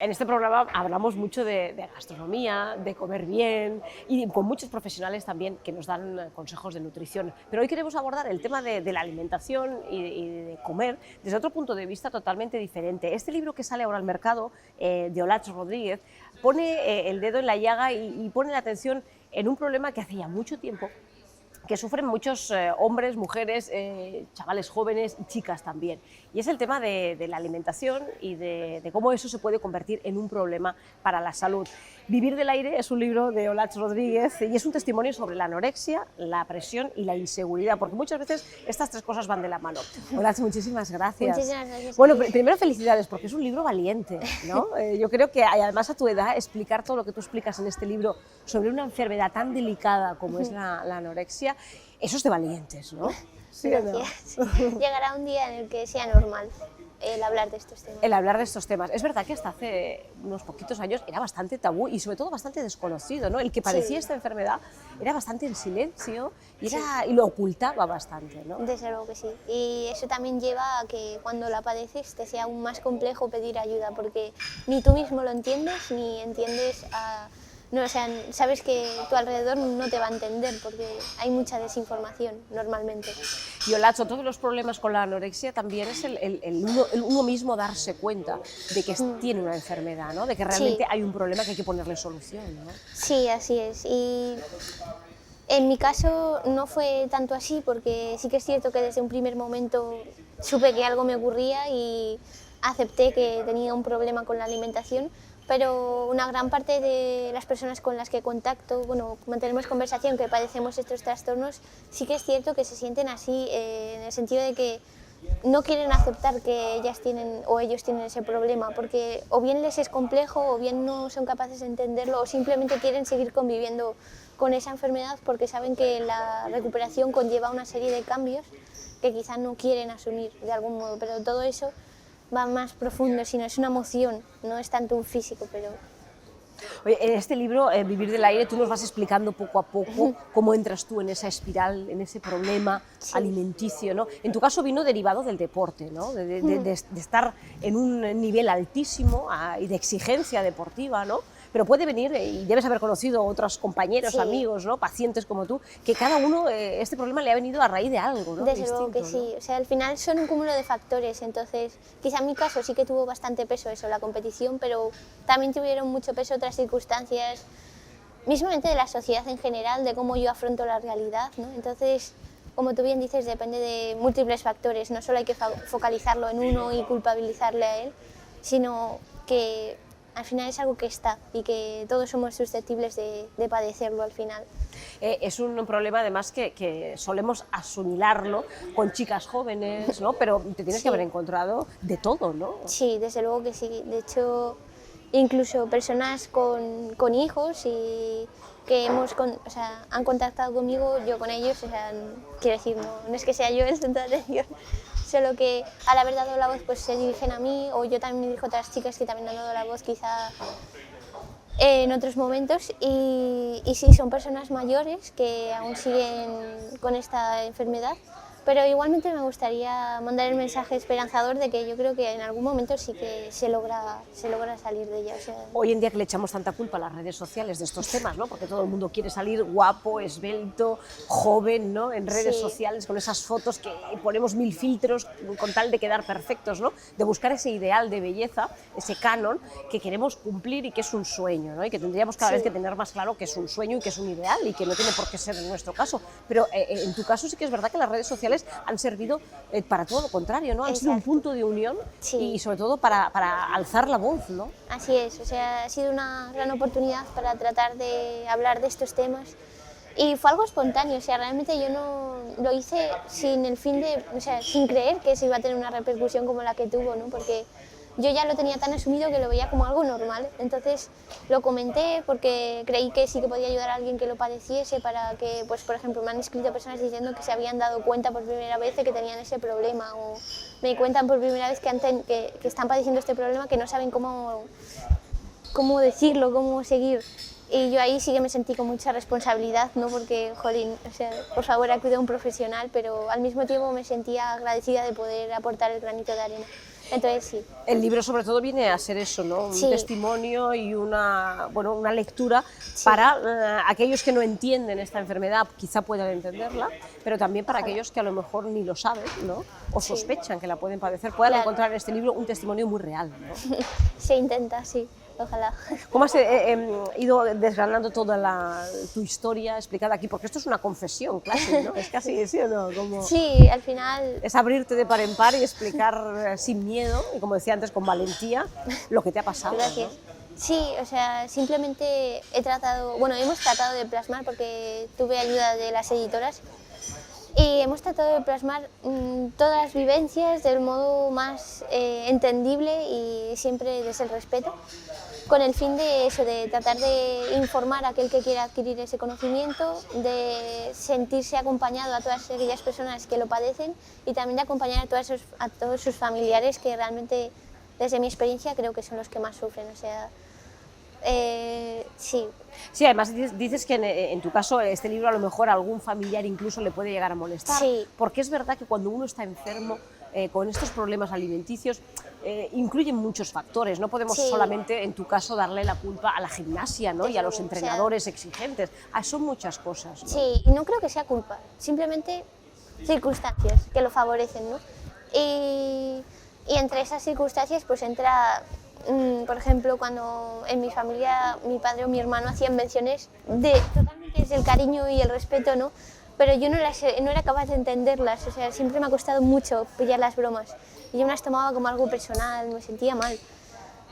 En este programa hablamos mucho de gastronomía, de comer bien y con muchos profesionales también que nos dan consejos de nutrición. Pero hoy queremos abordar el tema de la alimentación y de comer desde otro punto de vista totalmente diferente. Este libro que sale ahora al mercado, de Olatz Rodríguez, pone el dedo en la llaga y pone la atención en un problema que hace ya mucho tiempo que sufren muchos hombres, mujeres, chavales jóvenes y chicas también. Y es el tema de la alimentación y de cómo eso se puede convertir en un problema para la salud. Vivir del aire es un libro de Olatz Rodríguez y es un testimonio sobre la anorexia, la presión y la inseguridad, porque muchas veces estas tres cosas van de la mano. Olatz, muchísimas gracias. Muchísimas gracias. Bueno, primero felicidades, porque es un libro valiente, ¿no? Yo creo que además a tu edad explicar todo lo que tú explicas en este libro sobre una enfermedad tan delicada como es la anorexia, eso es de valientes, ¿no? ¿Sí o no? Llegará un día en el que sea normal el hablar de estos temas. El hablar de estos temas. Es verdad que hasta hace unos poquitos años era bastante tabú y sobre todo bastante desconocido, ¿no? El que padecía esta enfermedad era bastante en silencio y lo ocultaba bastante, ¿no? Desde luego que sí. Y eso también lleva a que cuando la padeces te sea aún más complejo pedir ayuda, porque ni tú mismo lo entiendes ni entiendes a... No, o sea, sabes que tu alrededor no te va a entender porque hay mucha desinformación normalmente. Y Olatz, todos los problemas con la anorexia también es uno mismo darse cuenta de que tiene una enfermedad, ¿no? De que realmente hay un problema que hay que ponerle solución, ¿no? Sí, así es. Y en mi caso no fue tanto así porque sí que es cierto que desde un primer momento supe que algo me ocurría y acepté que tenía un problema con la alimentación, pero una gran parte de las personas con las que contacto, bueno, mantenemos conversación, que padecemos estos trastornos, sí que es cierto que se sienten así, en el sentido de que no quieren aceptar que ellas tienen o ellos tienen ese problema, porque o bien les es complejo o bien no son capaces de entenderlo o simplemente quieren seguir conviviendo con esa enfermedad porque saben que la recuperación conlleva una serie de cambios que quizás no quieren asumir de algún modo, pero todo eso va más profundo, sino es una emoción, no es tanto un físico, pero... Oye, en este libro, Vivir del aire, tú nos vas explicando poco a poco cómo entras tú en esa espiral, en ese problema alimenticio, ¿no? En tu caso vino derivado del deporte, ¿no? De estar en un nivel altísimo y de exigencia deportiva, ¿no? Pero puede venir, y debes haber conocido otros compañeros, amigos, ¿no? Pacientes como tú, que cada uno, este problema le ha venido a raíz de algo, ¿no? Desde luego que sí, o sea, al final son un cúmulo de factores, entonces quizá en mi caso sí que tuvo bastante peso eso, la competición, pero también tuvieron mucho peso otras circunstancias, mismamente de la sociedad en general, de cómo yo afronto la realidad, ¿no? Entonces, como tú bien dices, depende de múltiples factores, no solo hay que focalizarlo en uno y culpabilizarle a él, sino que al final es algo que está y que todos somos susceptibles de padecerlo al final. Es un problema además que solemos asimilarlo con chicas jóvenes, ¿no? Pero te tienes que haber encontrado de todo, ¿no? Sí, desde luego que sí. De hecho, incluso personas con hijos y que han contactado conmigo, yo con ellos, o sea, quiero decir, no es que sea yo el centro de atención, solo que al haber dado la voz pues se dirigen a mí, o yo también me dirijo a otras chicas que también han dado la voz quizá en otros momentos, y sí, son personas mayores que aún siguen con esta enfermedad, pero igualmente me gustaría mandar el mensaje esperanzador de que yo creo que en algún momento sí que se logra salir de ella. O sea, hoy en día que le echamos tanta culpa a las redes sociales de estos temas, ¿no? Porque todo el mundo quiere salir guapo, esbelto, joven, ¿no? En redes sociales con esas fotos que ponemos 1000 filtros con tal de quedar perfectos, ¿no? De buscar ese ideal de belleza, ese canon que queremos cumplir y que es un sueño, ¿no? Y que tendríamos cada vez que tener más claro que es un sueño y que es un ideal y que no tiene por qué ser en nuestro caso. Pero en tu caso sí que es verdad que las redes sociales han servido para todo lo contrario, ¿no? Han sido un punto de unión y sobre todo para alzar la voz, ¿no? Así es, o sea, ha sido una gran oportunidad para tratar de hablar de estos temas y fue algo espontáneo, o sea, realmente yo no lo hice sin el fin de, o sea, sin creer que se iba a tener una repercusión como la que tuvo, ¿no? Porque yo ya lo tenía tan asumido que lo veía como algo normal, entonces lo comenté porque creí que sí que podía ayudar a alguien que lo padeciese, para que, pues por ejemplo, me han escrito personas diciendo que se habían dado cuenta por primera vez de que tenían ese problema, o me cuentan por primera vez que están padeciendo este problema, que no saben cómo decirlo, cómo seguir. Y yo ahí sí que me sentí con mucha responsabilidad, ¿no? Porque, jolín, o sea, por favor, acude a un profesional, pero al mismo tiempo me sentía agradecida de poder aportar el granito de arena. Entonces sí. El libro sobre todo viene a ser eso, ¿no? Un Sí. testimonio y una, bueno, una lectura Sí. para aquellos que no entienden esta enfermedad, quizá puedan entenderla, pero también para aquellos que a lo mejor ni lo saben, ¿no? O Sí. sospechan que la pueden padecer, puedan Claro. encontrar en este libro un testimonio muy real, ¿no? Se intenta, sí, ojalá. ¿Cómo has ido desgranando toda tu historia explicada aquí? Porque esto es una confesión casi, ¿no? Es casi, ¿sí o no? Como... Sí, al final, Es abrirte de par en par y explicar sin miedo, y como decía antes, con valentía, lo que te ha pasado. gracias. ¿No? Sí, o sea, simplemente hemos tratado de plasmar, porque tuve ayuda de las editoras, y hemos tratado de plasmar todas las vivencias del modo más entendible y siempre desde el respeto, con el fin de eso, de tratar de informar a aquel que quiera adquirir ese conocimiento, de sentirse acompañado a todas aquellas personas que lo padecen y también de acompañar a todos sus familiares, que realmente, desde mi experiencia, creo que son los que más sufren. O sea, sí. Sí, además dices que en tu caso este libro a lo mejor a algún familiar incluso le puede llegar a molestar, Sí. porque es verdad que cuando uno está enfermo con estos problemas alimenticios incluyen muchos factores, no podemos Sí. solamente en tu caso darle la culpa a la gimnasia, ¿no? y a los Desde luego, o sea, entrenadores exigentes, son muchas cosas. ¿no? Sí, y no creo que sea culpa, simplemente circunstancias que lo favorecen, ¿no? Y entre esas circunstancias pues entra, por ejemplo, cuando en mi familia mi padre o mi hermano hacían menciones totalmente desde el cariño y el respeto, ¿no? Pero yo no era capaz de entenderlas, o sea, siempre me ha costado mucho pillar las bromas. Y yo me las tomaba como algo personal, me sentía mal.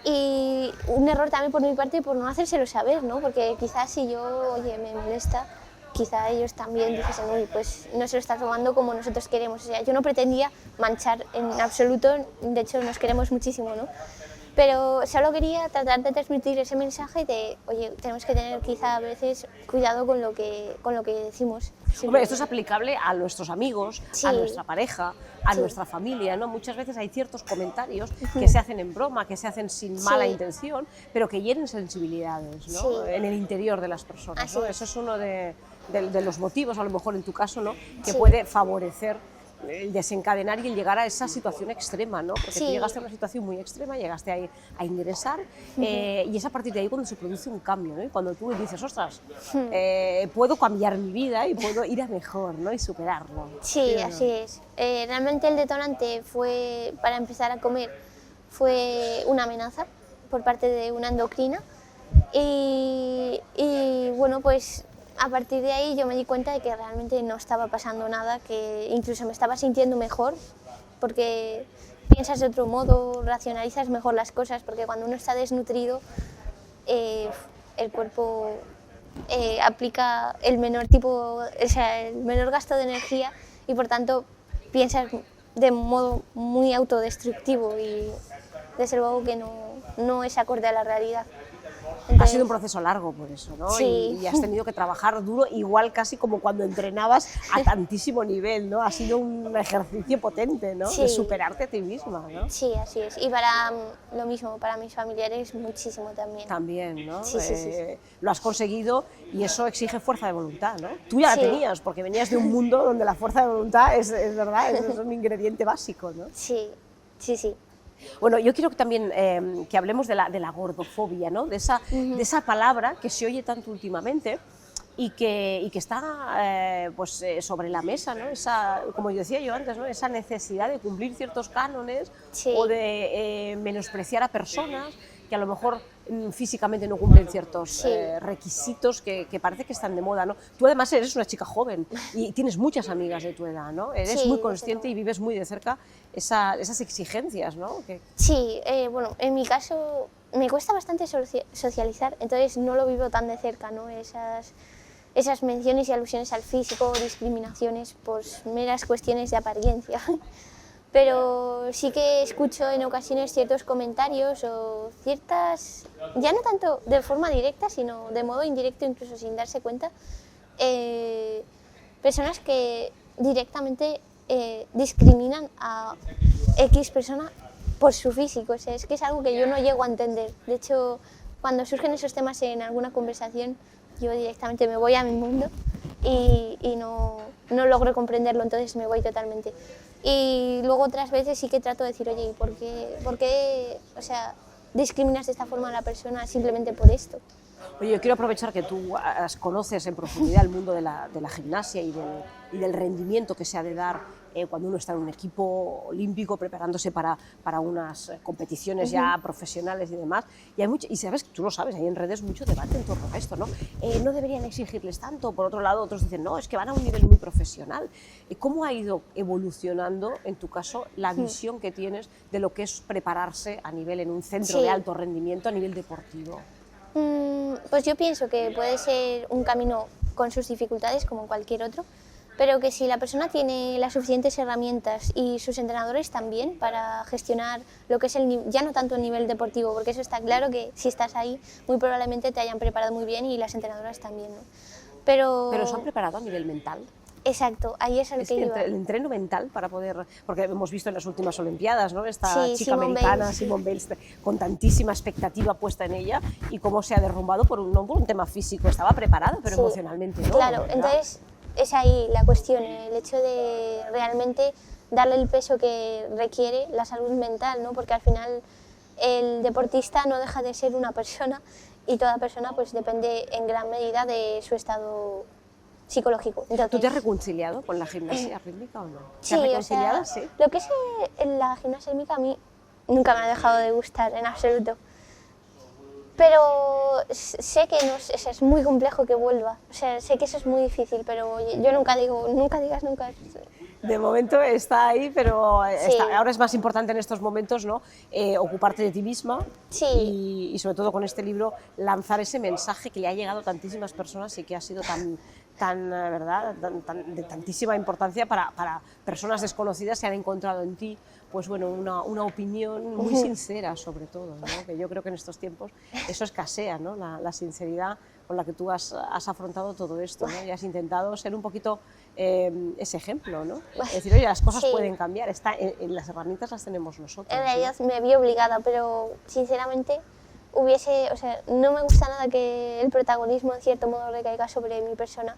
Y un error también por mi parte por no hacérselo saber, ¿no? Porque quizás si yo, oye, me molesta, quizá ellos también dijesen, uy, pues no se lo está tomando como nosotros queremos. O sea, yo no pretendía manchar en absoluto, de hecho nos queremos muchísimo, ¿no? Pero solo quería tratar de transmitir ese mensaje de, oye, tenemos que tener quizá a veces cuidado con lo que decimos. Hombre, esto es aplicable a nuestros amigos, Sí. a nuestra pareja, a Sí. nuestra familia, ¿no? Muchas veces hay ciertos comentarios que se hacen en broma, que se hacen sin mala Sí. intención, pero que hieren sensibilidades, ¿no? Sí. En el interior de las personas, Así ¿no? es. Eso es uno de los motivos, a lo mejor en tu caso, ¿no? Que Sí. puede favorecer el desencadenar y el llegar a esa situación extrema, ¿no? Porque tú Sí. llegaste a una situación muy extrema, llegaste a ingresar y es a partir de ahí cuando se produce un cambio, ¿no? Y cuando tú dices, ostras, puedo cambiar mi vida y puedo ir a mejor, ¿no? Y superarlo. Sí, ¿Sí o no? así es. Realmente el detonante fue, para empezar a comer, fue una amenaza por parte de una endocrina y bueno, pues a partir de ahí yo me di cuenta de que realmente no estaba pasando nada, que incluso me estaba sintiendo mejor, porque piensas de otro modo, racionalizas mejor las cosas, porque cuando uno está desnutrido, el cuerpo aplica el menor el menor gasto de energía y por tanto piensas de modo muy autodestructivo y desde luego que no es acorde a la realidad. Ha Entonces, sido un proceso largo por eso, ¿no? Sí. Y has tenido que trabajar duro, igual casi como cuando entrenabas a tantísimo nivel, ¿no? Ha sido un ejercicio potente, ¿no? Sí. De superarte a ti misma, ¿no? Sí, así es. Y para lo mismo, para mis familiares muchísimo también. También, ¿no? Sí, sí, sí. Lo has conseguido y eso exige fuerza de voluntad, ¿no? Tú ya Sí. la tenías, porque venías de un mundo donde la fuerza de voluntad es verdad, es un ingrediente básico, ¿no? Sí, sí, sí. Bueno, yo quiero que también que hablemos de la gordofobia, ¿no? De esa palabra que se oye tanto últimamente y que está sobre la mesa, ¿no? Como decía yo antes, ¿no? Esa necesidad de cumplir ciertos cánones Sí. o de menospreciar a personas que a lo mejor físicamente no cumplen ciertos Sí. requisitos que parece que están de moda, ¿no? Tú además eres una chica joven y tienes muchas amigas de tu edad, ¿no? Eres Sí, muy desde consciente y luego. vives muy de cerca esas exigencias, ¿no? Sí, bueno, en mi caso me cuesta bastante socializar, entonces no lo vivo tan de cerca, ¿no? Esas menciones y alusiones al físico, discriminaciones por meras cuestiones de apariencia. Pero sí que escucho en ocasiones ciertos comentarios o ciertas, ya no tanto de forma directa, sino de modo indirecto, incluso sin darse cuenta, personas que directamente discriminan a X persona por su físico. O sea, es que es algo que yo no llego a entender. De hecho, cuando surgen esos temas en alguna conversación, yo directamente me voy a mi mundo y no logro comprenderlo, entonces me voy totalmente. Y luego otras veces sí que trato de decir, oye, ¿y por qué, o sea, discriminas de esta forma a la persona simplemente por esto? Oye, yo quiero aprovechar que tú conoces en profundidad el mundo de la gimnasia y del rendimiento que se ha de dar cuando uno está en un equipo olímpico preparándose para unas competiciones ya profesionales y demás. Y sabes, tú lo sabes, hay en redes mucho debate en torno a esto, ¿no? No deberían exigirles tanto. Por otro lado, otros dicen, no, es que van a un nivel muy profesional. ¿Cómo ha ido evolucionando, en tu caso, la visión que tienes de lo que es prepararse a nivel en un centro de alto rendimiento, a nivel deportivo? Pues yo pienso que puede ser un camino con sus dificultades como cualquier otro, pero que si la persona tiene las suficientes herramientas y sus entrenadores también para gestionar lo que es ya no tanto el nivel deportivo, porque eso está claro que si estás ahí muy probablemente te hayan preparado muy bien y las entrenadoras también, ¿no? Pero ¿se han preparado a nivel mental? Exacto, ahí es el que iba. El entreno mental para poder, porque hemos visto en las últimas Olimpiadas, ¿no? Esta Sí, chica americana, Simone Biles, con tantísima expectativa puesta en ella y cómo se ha derrumbado no por un tema físico, estaba preparada, pero emocionalmente no. Claro, ¿verdad? entonces es ahí la cuestión, el hecho de realmente darle el peso que requiere la salud mental, ¿no? Porque al final el deportista no deja de ser una persona y toda persona pues depende en gran medida de su estado psicológico. Entonces, ¿tú te has reconciliado con la gimnasia rítmica o no? Sí, ¿Te has reconciliado? o sea, lo que es la gimnasia rítmica a mí nunca me ha dejado de gustar en absoluto. Pero sé que no, es muy complejo que vuelva, o sea, sé que eso es muy difícil, pero yo nunca digas nunca. De momento está ahí, pero ahora es más importante en estos momentos, ¿no? Ocuparte de ti misma y sobre todo con este libro lanzar ese mensaje que le ha llegado a tantísimas personas y que ha sido ¿verdad? De tantísima importancia para personas desconocidas que han encontrado en ti pues bueno, una opinión muy sincera sobre todo, ¿no? Que yo creo que en estos tiempos eso escasea, ¿no? La sinceridad con la que tú has afrontado todo esto, ¿no? Y has intentado ser un poquito ese ejemplo, ¿no? Es decir, oye, las cosas pueden cambiar, las herramientas las tenemos nosotros. En realidad me vi obligada, pero sinceramente no me gusta nada que el protagonismo en cierto modo recaiga sobre mi persona.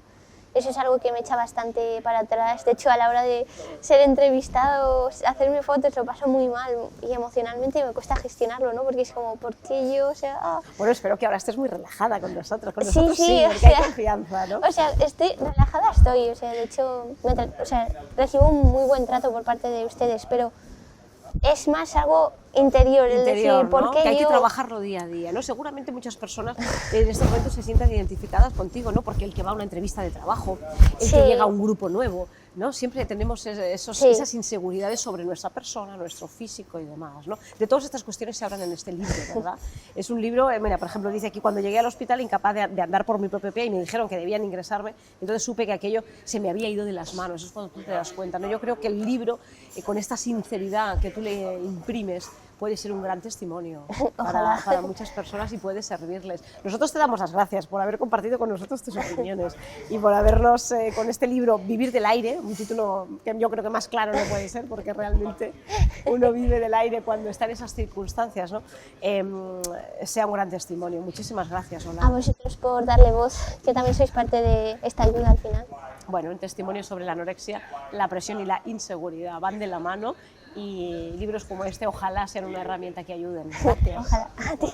Eso es algo que me echa bastante para atrás. De hecho, a la hora de ser entrevistado, hacerme fotos, lo paso muy mal y emocionalmente me cuesta gestionarlo, ¿no? Porque es como, ¿por qué yo? O sea, Bueno, espero que ahora estés muy relajada con nosotros. Con sí, nosotros sí, porque hay confianza, ¿no? O sea, relajada estoy. O sea, de hecho, recibo un muy buen trato por parte de ustedes, pero es más algo interior, es decir, ¿por qué que hay que trabajarlo día a día, ¿no? Seguramente muchas personas en este momento se sientan identificadas contigo, ¿no? Porque el que va a una entrevista de trabajo, el que llega a un grupo nuevo, ¿no? Siempre tenemos esas inseguridades sobre nuestra persona, nuestro físico y demás, ¿no? De todas estas cuestiones se hablan en este libro, ¿verdad? Es un libro, mira, por ejemplo, dice aquí, cuando llegué al hospital incapaz de andar por mi propio pie y me dijeron que debían ingresarme, entonces supe que aquello se me había ido de las manos, eso es cuando tú te das cuenta, ¿no? Yo creo que el libro, con esta sinceridad que tú le imprimes, puede ser un gran testimonio para muchas personas y puede servirles. Nosotros te damos las gracias por haber compartido con nosotros tus opiniones y por habernos, con este libro, Vivir del aire, un título que yo creo que más claro no puede ser, porque realmente uno vive del aire cuando está en esas circunstancias, ¿no? Sea un gran testimonio. Muchísimas gracias, Ola. A vosotros por darle voz, que también sois parte de esta ayuda al final. Bueno, un testimonio sobre la anorexia, la presión y la inseguridad van de la mano y libros como este ojalá sean una herramienta que ayuden. Gracias. Ojalá. A ti.